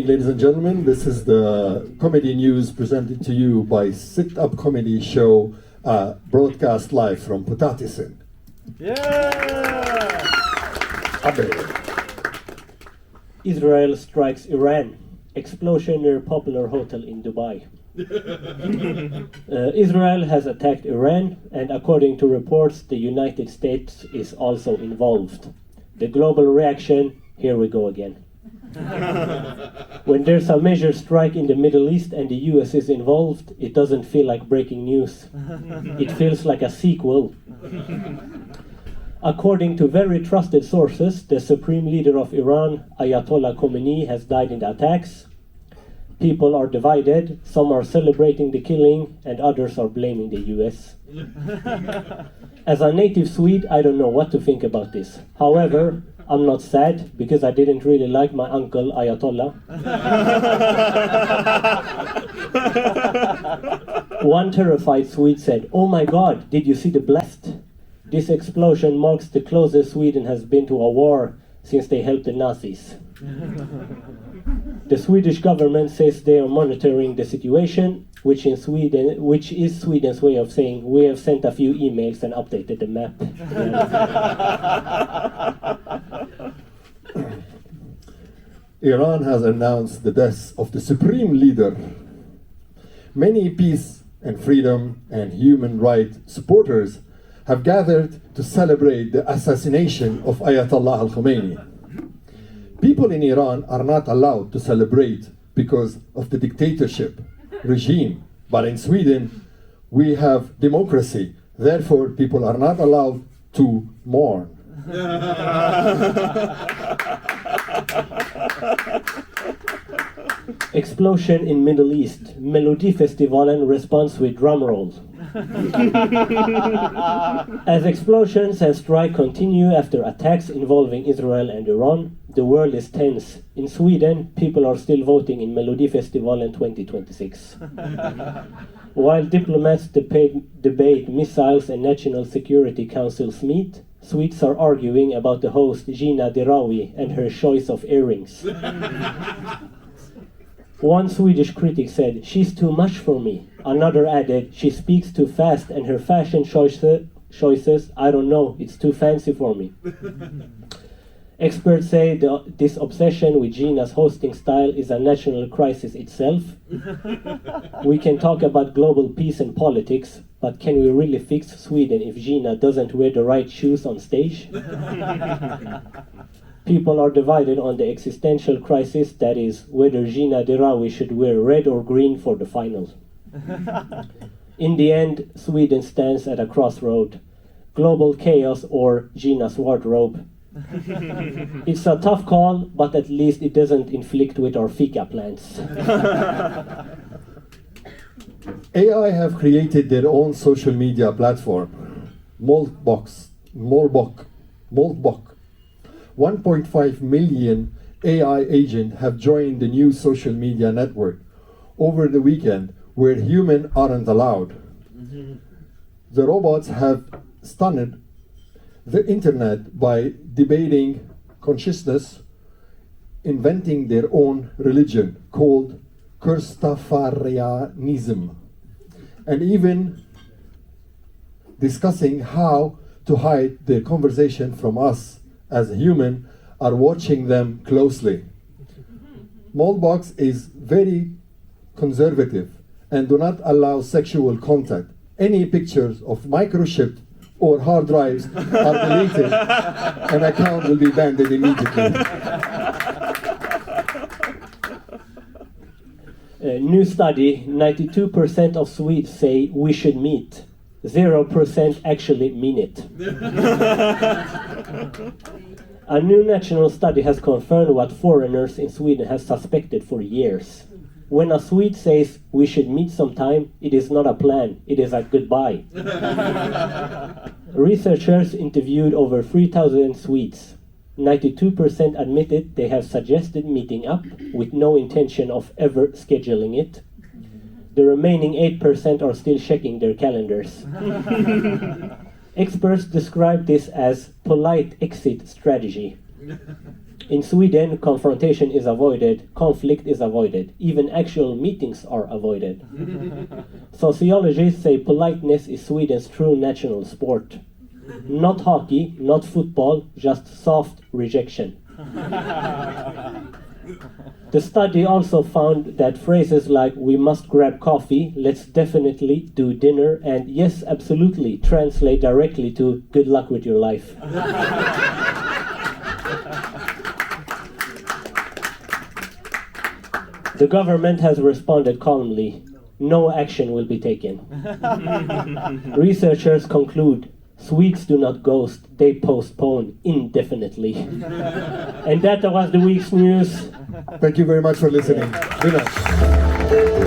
ladies and gentlemen. This is the comedy news presented to you by Sit Up Comedy Show, broadcast live from Potatisen. Yeah! Abe. Israel strikes Iran. Explosion near popular hotel in Dubai. Israel has attacked Iran, and according to reports, the United States is also involved. The global reaction, here we go again. When there's a major strike in the Middle East and the US is involved, it doesn't feel like breaking news. It feels like a sequel. According to very trusted sources, the supreme leader of Iran, Ayatollah Khomeini, has died in the attacks. People are divided. Some are celebrating the killing, and others are blaming the US. As a native Swede, I don't know what to think about this. However, I'm not sad, because I didn't really like my uncle, Ayatollah. One terrified Swede said, "Oh my God, did you see the blast? This explosion marks the closest Sweden has been to a war since they helped the Nazis." The Swedish government says they are monitoring the situation, which is Sweden's way of saying we have sent a few emails and updated the map. Iran has announced the death of the supreme leader. Many peace and freedom and human rights supporters have gathered to celebrate the assassination of Ayatollah al-Khomeini. People in Iran are not allowed to celebrate because of the dictatorship regime, but in Sweden we have democracy, therefore people are not allowed to mourn. Explosion in Middle East. Melodifestivalen responds with drum roll. As explosions and strike continue after attacks involving Israel and Iran, the world is tense. In Sweden, people are still voting in Melodifestivalen 2026. While diplomats debate missiles and national security councils meet, Swedes are arguing about the host Gina Dirawi and her choice of earrings. One Swedish critic said, "She's too much for me." Another added, "She speaks too fast and her fashion choices, I don't know, it's too fancy for me." Experts say this obsession with Gina's hosting style is a national crisis itself. We can talk about global peace and politics, but can we really fix Sweden if Gina doesn't wear the right shoes on stage? People are divided on the existential crisis, that is, whether Gina Dirawi should wear red or green for the final. In the end, Sweden stands at a crossroad. Global chaos or Gina's wardrobe. It's a tough call, but at least it doesn't inflict with our fika plans. AI have created their own social media platform, Moltbox. 1.5 million AI agents have joined the new social media network over the weekend, where humans aren't allowed. The robots have stunned the internet by debating consciousness, inventing their own religion called Kurstafarianism, and even discussing how to hide their conversation from us as humans are watching them closely. Moltbox is very conservative and do not allow sexual content. Any pictures of microchipped or hard drives are deleted, an account will be banned immediately. A new study, 92% of Swedes say we should meet. 0% actually mean it. A new national study has confirmed what foreigners in Sweden have suspected for years. When a Swede says we should meet sometime, it is not a plan, it is a goodbye. Researchers interviewed over 3,000 Swedes. 92% admitted they have suggested meeting up with no intention of ever scheduling it. The remaining 8% are still checking their calendars. Experts describe this as polite exit strategy. In Sweden, confrontation is avoided, conflict is avoided, even actual meetings are avoided. Sociologists say politeness is Sweden's true national sport. Not hockey, not football, just soft rejection. The study also found that phrases like "we must grab coffee," "let's definitely do dinner," and "yes, absolutely" translate directly to "good luck with your life." The government has responded calmly. No action will be taken. Researchers conclude Swedes do not ghost, they postpone indefinitely. And that was the week's news. Thank you very much for listening. Good night.